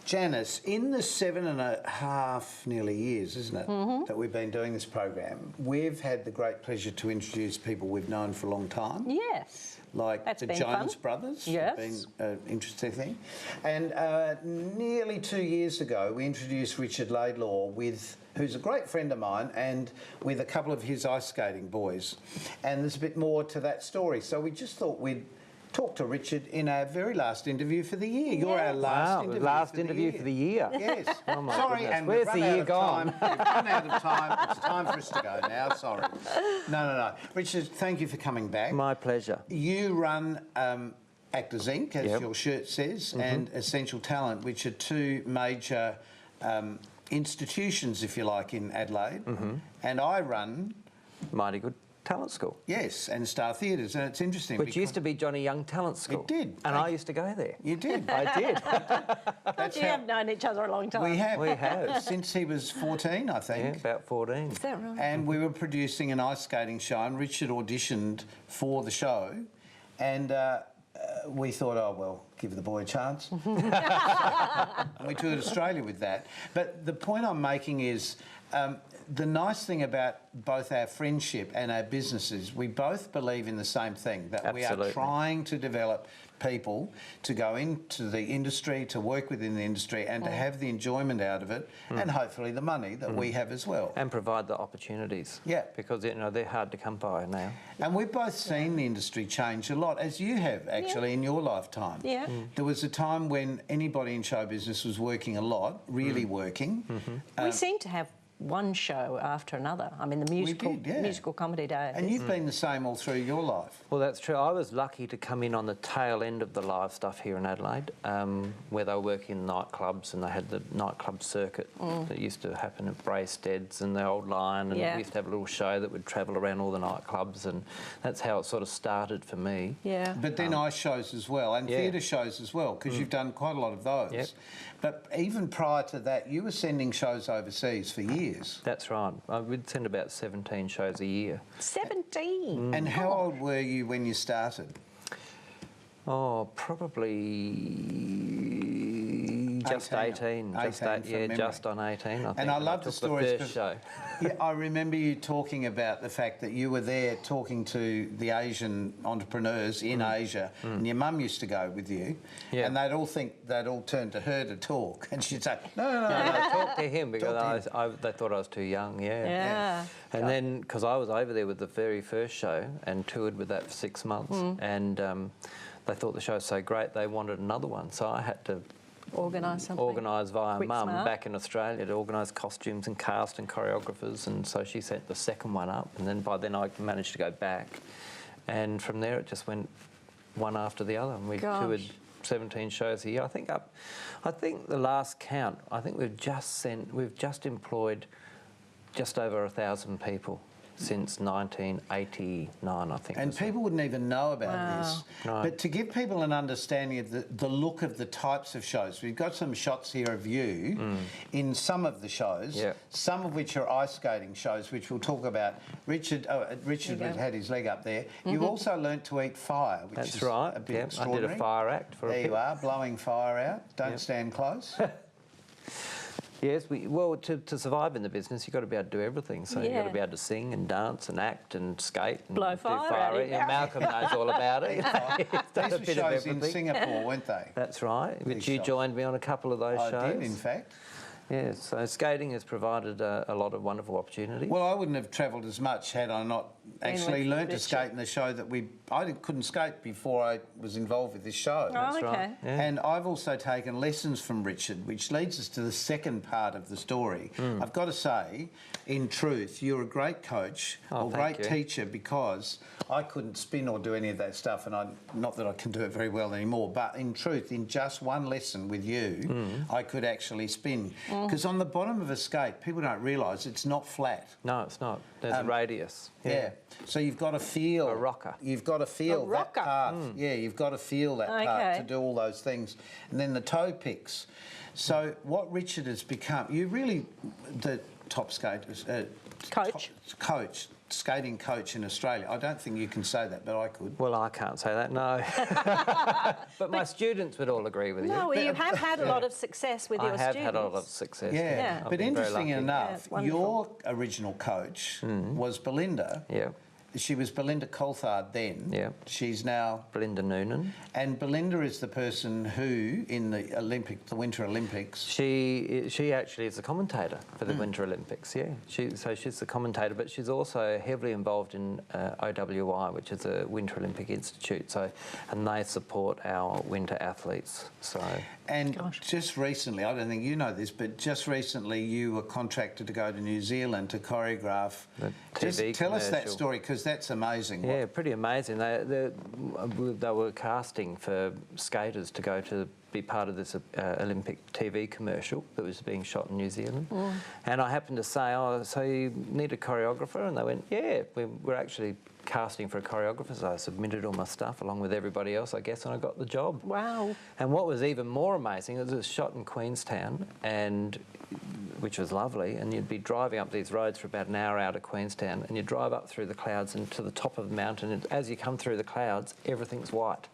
Janice, in the 7.5 nearly years, isn't it, that we've been doing this program, we've had the great pleasure to introduce people we've known for a long time. Yes. Like That's the been Jonas fun. brothers. Yes. Been an interesting thing. And nearly 2 years ago, we introduced Richard Laidlaw who's a great friend of mine, and with a couple of his ice skating boys. And there's a bit more to that story. So we just thought we'd talk to Richard in our very last interview for the year. You're our last interview for the year. Yes. Oh my Sorry, goodness. and Where's we've the run year out gone? of time. We've run out of time. It's time for us to go now. Sorry. No. Richard, thank you for coming back. My pleasure. You run Actors Inc., as your shirt says, and Essential Talent, which are two major institutions, if you like, in Adelaide. And I run... Mighty Good Talent School. Yes, and Star Theatres, and it's interesting. Which used to be Johnny Young Talent School. It did. And I used to go there. You did. I did. That's You have known each other a long time. We have. We have. Since he was 14, I think. Yeah, about 14. Is that right? And we were producing an ice skating show, and Richard auditioned for the show, and we thought, oh, well, give the boy a chance. And we toured Australia with that. But the point I'm making is the nice thing about both our friendship and our businesses, we both believe in the same thing, that we are trying to develop people to go into the industry, to work within the industry and to have the enjoyment out of it and hopefully the money that we have as well. And provide the opportunities. Yeah. Because, you know, they're hard to come by now. And we've both seen the industry change a lot, as you have actually in your lifetime. Yeah. There was a time when anybody in show business was working a lot, really working. We seem to have one show after another. I mean, the musical comedy days. And you've been the same all through your life. Well, that's true. I was lucky to come in on the tail end of the live stuff here in Adelaide, where they were working in nightclubs, and they had the nightclub circuit that used to happen at Braisted's and the Old Lion, and we used to have a little show that would travel around all the nightclubs, and that's how it sort of started for me. Yeah. But then ice shows as well, and theatre shows as well, because you've done quite a lot of those. Yep. But even prior to that, you were sending shows overseas for years. That's right. I would send about 17 shows a year. 17? And how old were you when you started? Oh, probably just 18. Just on 18, I think. And I love the stories. The first show. I remember you talking about the fact that you were there talking to the Asian entrepreneurs in Asia, and your mum used to go with you, and they'd all turn to her to talk, and she'd say, no, talk to him, because they thought I was too young, And then, because I was over there with the very first show and toured with that for 6 months, and they thought the show was so great they wanted another one, so I had to organise something. Organise via Mum back in Australia to organise costumes and cast and choreographers, and so she sent the second one up, and then by then I managed to go back, and from there it just went one after the other, and we toured 17 shows a year. I think the last count, I think we've just employed just over 1,000 people since 1989, I think. And people wouldn't even know about this. No. But to give people an understanding of the look of the types of shows, we've got some shots here of you in some of the shows, some of which are ice skating shows, which we'll talk about. Richard had his leg up there. You also learnt to eat fire, which is a bit extraordinary. I did a fire act for a bit. There you are, blowing fire out. Don't stand close. Yes, to survive in the business, you've got to be able to do everything. So you've got to be able to sing and dance and act and skate and blow fire. Malcolm knows all about it. These were shows in Singapore, weren't they? That's right, which you joined me on a couple of those shows. I did, in fact. Yes, so skating has provided a lot of wonderful opportunities. Well, I wouldn't have travelled as much had I not actually learnt to skate in the show that I couldn't skate before I was involved with this show. That's right. Yeah. And I've also taken lessons from Richard, which leads us to the second part of the story. I've got to say, in truth, you're a great coach or great teacher, because I couldn't spin or do any of that stuff, and not that I can do it very well anymore, but in truth, in just one lesson with you, I could actually spin. Because on the bottom of a skate, people don't realise it's not flat. No, it's not. There's a radius. Yeah. So you've got to feel... A rocker. You've got to feel that part. Yeah, you've got to feel that part to do all those things. And then the toe picks. So what Richard has become... You're really the top skater... Coach. Coach. skating coach in Australia. I don't think you can say that, but I could. Well, I can't say that, no. But my students would all agree with you. No, well, you have had a lot of success with your students. I have had a lot of success. Yeah, I've but been very interesting lucky. enough, Yeah, your original coach was Belinda. Yeah. She was Belinda Coulthard then. Yeah. She's now... Belinda Noonan. And Belinda is the person who, in the Winter Olympics... She actually is the commentator for the Winter Olympics, yeah. So she's the commentator, but she's also heavily involved in OWI, which is a Winter Olympic Institute, and they support our winter athletes, so... And just recently, I don't think you know this, but just recently you were contracted to go to New Zealand to choreograph. The TV just tell us that commercial. story, because that's amazing. Yeah, pretty amazing. They were casting for skaters to go to be part of this Olympic TV commercial that was being shot in New Zealand. And I happened to say, oh, so you need a choreographer? And they went, yeah, we're actually casting for a choreographer. So I submitted all my stuff along with everybody else, I guess, and I got the job. Wow. And what was even more amazing, it was shot in Queenstown, which was lovely, and you'd be driving up these roads for about an hour out of Queenstown, and you drive up through the clouds and to the top of the mountain, and as you come through the clouds, everything's white.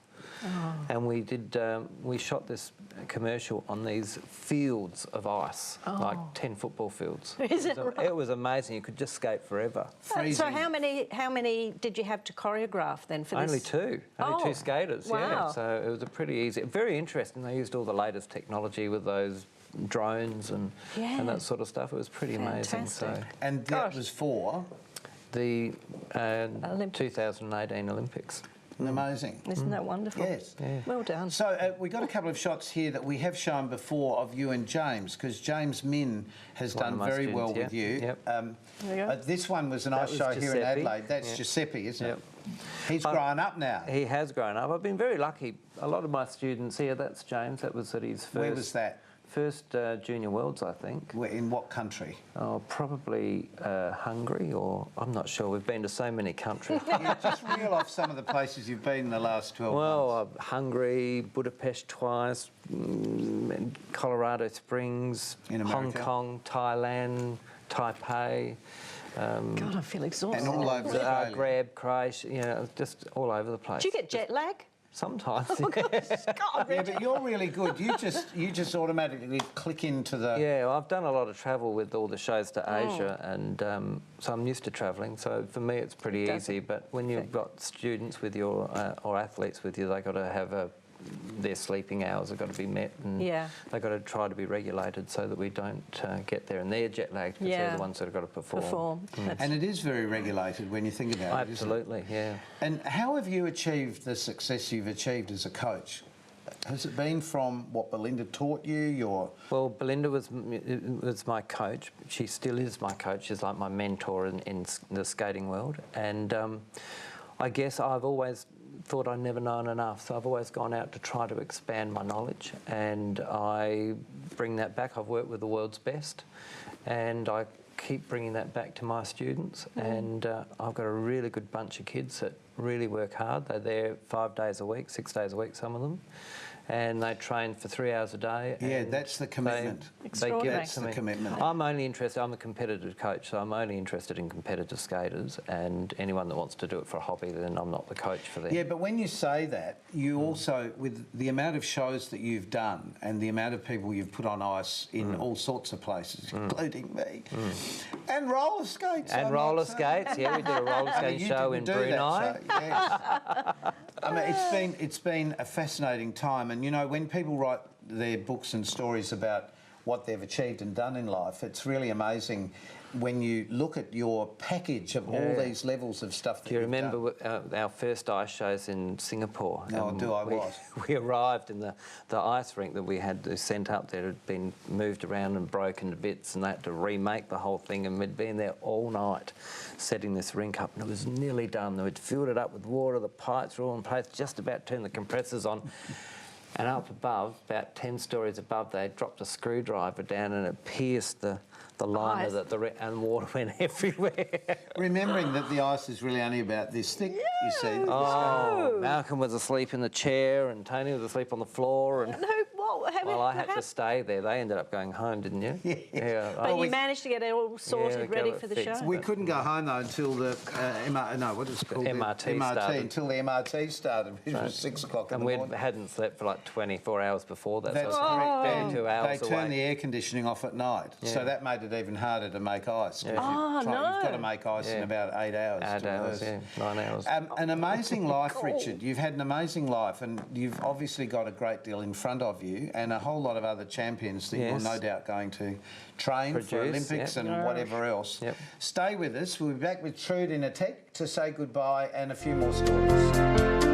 Oh. And we shot this commercial on these fields of ice, like 10 football fields. Is it right? It was amazing. You could just skate forever. So how many did you have to choreograph then for Only this? two. Only two skaters, wow. yeah. So it was a pretty easy, very interesting. They used all the latest technology with those drones and that sort of stuff. It was pretty amazing. So. And that was for? The 2018 Olympics. Amazing. Isn't that wonderful? Yes. Yeah. Well done. So we got a couple of shots here that we have shown before of you and James, because James Min has done very well with you. Yep. This one was an ice show here in Adelaide. That's Giuseppe, isn't it? He's grown up now. He has grown up. I've been very lucky. A lot of my students here, that's James, that was at his first... Where was that? First Junior Worlds, I think. In what country? Oh, probably Hungary, or I'm not sure. We've been to so many countries. Just reel off some of the places you've been in the last 12 months. Well, Hungary, Budapest twice, Colorado Springs, Hong Kong, Thailand, Taipei. God, I feel exhausted. And all over Australia. Zagreb, Croatia, just all over the place. Do you get jet lag? Sometimes. Oh, gosh. God, yeah, but you're really good. You just automatically click into the... Yeah, well, I've done a lot of travel with all the shows to Asia, and so I'm used to travelling. So for me, it's pretty easy. But when you've got students with you or athletes with you, they've got to have their sleeping hours have got to be met, and they've got to try to be regulated so that we don't get there and they're jet lagged, because they're the ones that have got to perform. And it is very regulated when you think about it. Absolutely, yeah. And how have you achieved the success you've achieved as a coach? Has it been from what Belinda taught you? Well, Belinda was my coach. She still is my coach. She's like my mentor in the skating world. And I guess I've always thought I'd never known enough, so I've always gone out to try to expand my knowledge, and I bring that back. I've worked with the world's best, and I keep bringing that back to my students, and I've got a really good bunch of kids that really work hard. They're there 5 days a week, 6 days a week, some of them, and they train for 3 hours a day. Yeah, that's the commitment. They give it That's to the me. commitment. I'm only interested, I'm a competitive coach, so I'm only interested in competitive skaters, and anyone that wants to do it for a hobby, then I'm not the coach for them. Yeah, but when you say that, you also, with the amount of shows that you've done and the amount of people you've put on ice in all sorts of places, including me, and roller skates. And roller skates, yeah, we did a roller skating show in Brunei. Yes. I mean, it's been a fascinating time, and you know, when people write their books and stories about what they've achieved and done in life, it's really amazing when you look at your package of all these levels of stuff that Do you remember our first ice shows in Singapore? No, We arrived in the ice rink that we had sent up there. It had been moved around and broken to bits, and they had to remake the whole thing, and we'd been there all night setting this rink up, and it was nearly done. We'd filled it up with water, the pipes were all in place, just about turned the compressors on. And up above, about 10 stories above, they dropped a screwdriver down, and it pierced the liner and water went everywhere. Remembering that the ice is really only about this thick, you see. Oh, Malcolm was asleep in the chair, and Tony was asleep on the floor. And No, what? Well, I had to stay there. They ended up going home, didn't you? Yeah. But you managed to get it all sorted, ready for the fixed. show? We couldn't go home though until the what is it called? MRT started. Until the MRT started, which was 6 o'clock in the morning. And we hadn't slept for like 24 hours before that. That's so correct. And 2 hours they turned the air conditioning off at night, so that made it even harder to make ice. Yeah. You've got to make ice in about 8 hours. 8 hours, 9 hours. An amazing life, Richard. You've had an amazing life, and you've obviously got a great deal in front of you, and a whole lot of other champions that you're no doubt going to train for Olympics and whatever else. Yep. Stay with us. We'll be back with Trude in a tick to say goodbye and a few more stories.